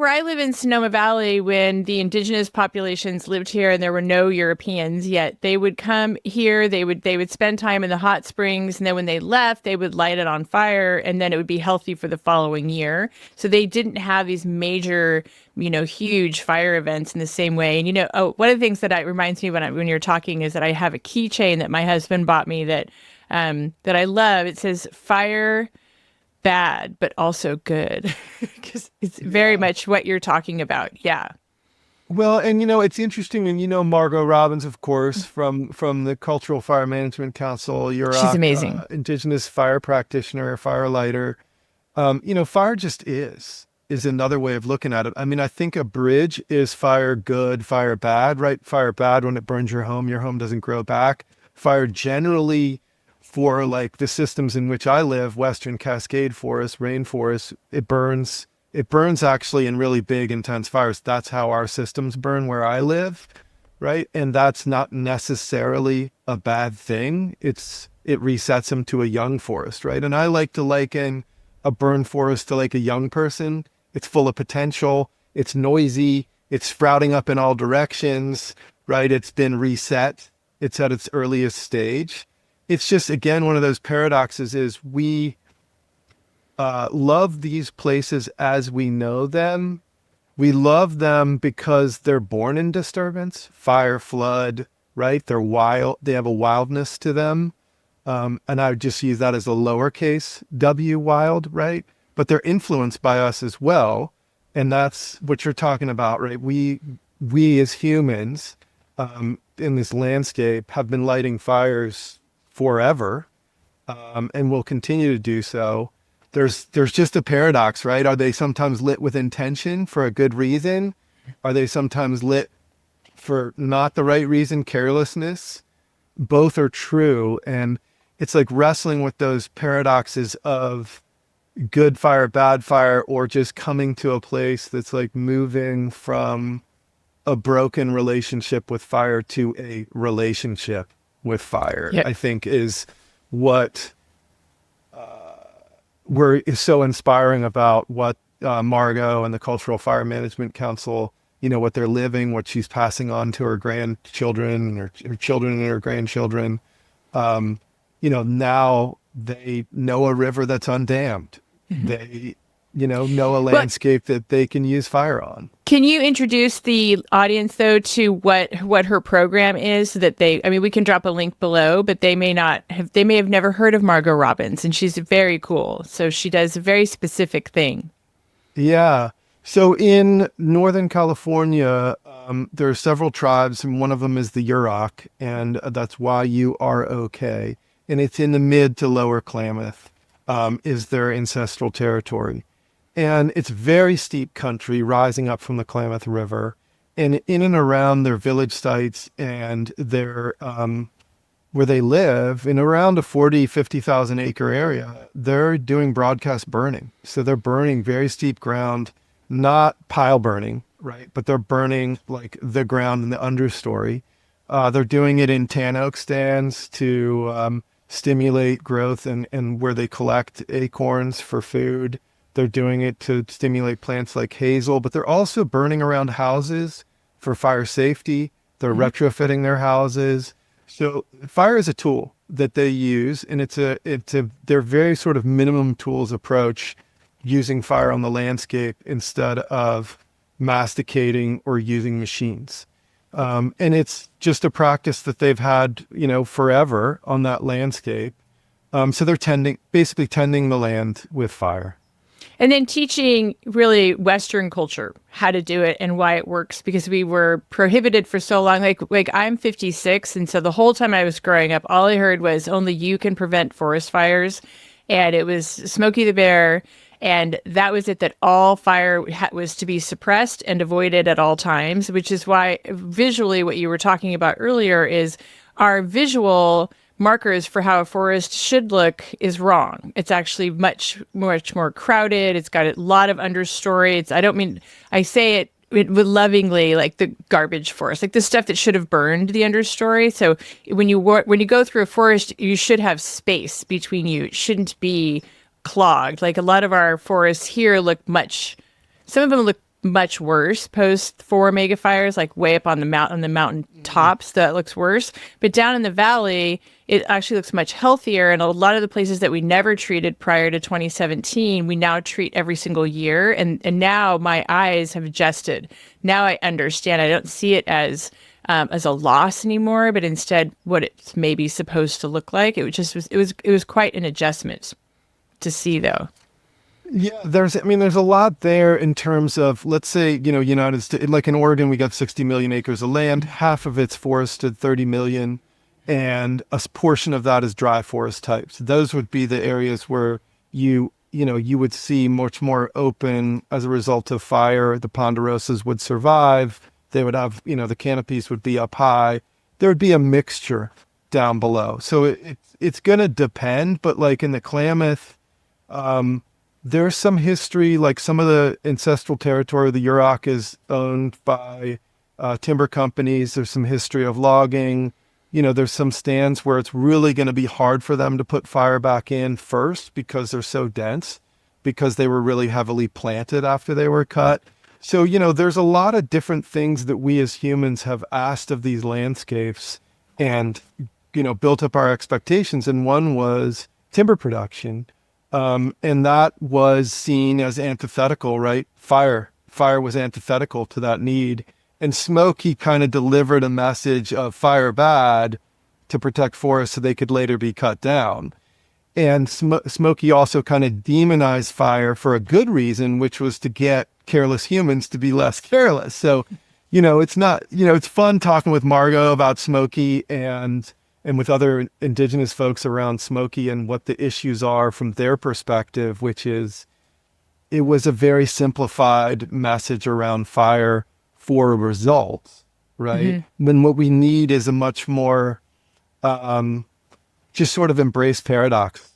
Where I live in Sonoma Valley, when the indigenous populations lived here and there were no Europeans yet, they would come here, they would spend time in the hot springs, and then when they left, they would light it on fire, and then it would be healthy for the following year. So they didn't have these major, huge fire events in the same way. And one of the things that reminds me when you're talking is that I have a keychain that my husband bought me that I love. It says fire bad, but also good, because it's very much what you're talking about. Yeah. Well, and it's interesting, and Margot Robbins, of course, from the Cultural Fire Management Council, She's Yurok, amazing. Indigenous fire practitioner, fire lighter. Fire just is another way of looking at it. I mean, I think a bridge is fire good, fire bad, right? Fire bad when it burns your home doesn't grow back. Fire generally, for like the systems in which I live, Western Cascade Forest, rainforest, it burns actually in really big, intense fires. That's how our systems burn where I live, right? And that's not necessarily a bad thing. It resets them to a young forest, right? And I like to liken a burned forest to like a young person. It's full of potential. It's noisy. It's sprouting up in all directions, right? It's been reset. It's at its earliest stage. It's just, again, one of those paradoxes is we love these places as we know them. We love them because they're born in disturbance, fire, flood, right? They're wild. They have a wildness to them. And I would just use that as a lowercase w, wild, right? But they're influenced by us as well. And that's what you're talking about, right? We as humans in this landscape have been lighting fires forever, and will continue to do so. There's just a paradox, right? Are they sometimes lit with intention for a good reason? Are they sometimes lit for not the right reason, carelessness? Both are true. And it's like wrestling with those paradoxes of good fire, bad fire, or just coming to a place that's like moving from a broken relationship with fire to a relationship with fire. Yep. I think is what is so inspiring about what Margot and the Cultural Fire Management Council, what they're living, what she's passing on to her grandchildren, her children and her grandchildren. Now they know a river that's undammed. They, know a landscape that they can use fire on. Can you introduce the audience, though, to what her program is, so that we can drop a link below, but they may have never heard of Margot Robbins, and she's very cool. So she does a very specific thing. Yeah. So in Northern California, there are several tribes, and one of them is the Yurok, and that's YUROK. And it's in the mid to lower Klamath, is their ancestral territory. And it's very steep country rising up from the Klamath River. And in and around their village sites and their where they live, in around a 50,000 acre area, they're doing broadcast burning. So they're burning very steep ground, not pile burning, right? But they're burning like the ground in the understory. They're doing it in tan oak stands to stimulate growth and where they collect acorns for food. They're doing it to stimulate plants like hazel, but they're also burning around houses for fire safety. They're retrofitting their houses. So fire is a tool that they use, and it's their very sort of minimum tools approach, using fire on the landscape instead of masticating or using machines. And it's just a practice that they've had, forever on that landscape. So they're basically tending the land with fire. And then teaching really Western culture, how to do it and why it works, because we were prohibited for so long. Like I'm 56. And so the whole time I was growing up, all I heard was only you can prevent forest fires. And it was Smokey the Bear. And that was it, that all fire was to be suppressed and avoided at all times, which is why visually what you were talking about earlier is our visual markers for how a forest should look is wrong. It's actually much more crowded. It's got a lot of understory. I say it with lovingly, like the garbage forest, like the stuff that should have burned the understory. So when you go through a forest, you should have space between you. It shouldn't be clogged. Like a lot of our forests here some of them look much worse post 4 mega fires, like way up on the mountain tops. That looks worse. But down in the valley, it actually looks much healthier. And a lot of the places that we never treated prior to 2017, we now treat every single year. And now my eyes have adjusted. Now I understand. I don't see it as a loss anymore, but instead what it's maybe supposed to look like. It was quite an adjustment to see, though. Yeah, there's a lot there in terms of, let's say, United States, like in Oregon, we got 60 million acres of land, half of it's forested, 30 million, and a portion of that is dry forest types. Those would be the areas where you would see much more open as a result of fire. The ponderosas would survive. They would have, the canopies would be up high. There would be a mixture down below. So it's going to depend, but like in the Klamath, there's some history, like some of the ancestral territory of the Yurok is owned by timber companies. There's some history of logging. There's some stands where it's really going to be hard for them to put fire back in first because they're so dense, because they were really heavily planted after they were cut. So, there's a lot of different things that we as humans have asked of these landscapes and, built up our expectations. And one was timber production. And that was seen as antithetical, right? Fire was antithetical to that need. And Smokey kind of delivered a message of fire bad to protect forests so they could later be cut down. And Smokey also kind of demonized fire for a good reason, which was to get careless humans to be less careless. So, it's fun talking with Margot about Smokey and with other Indigenous folks around Smokey and what the issues are from their perspective, which is, it was a very simplified message around fire for results, right? Mm-hmm. When what we need is a much more just sort of embrace paradox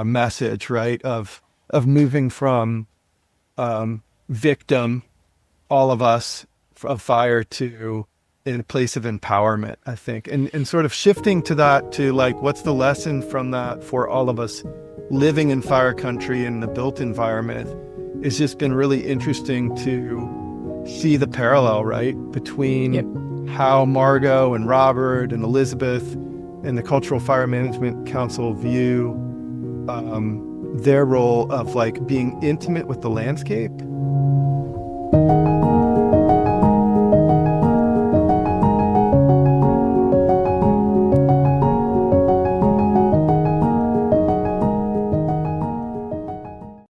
message, right? Of moving from victim, all of us, of fire to in a place of empowerment, I think. And sort of shifting to that, to like, what's the lesson from that for all of us living in fire country in the built environment? It's just been really interesting to see the parallel, right? Between how Margot and Robert and Elizabeth and the Cultural Fire Management Council view their role of like being intimate with the landscape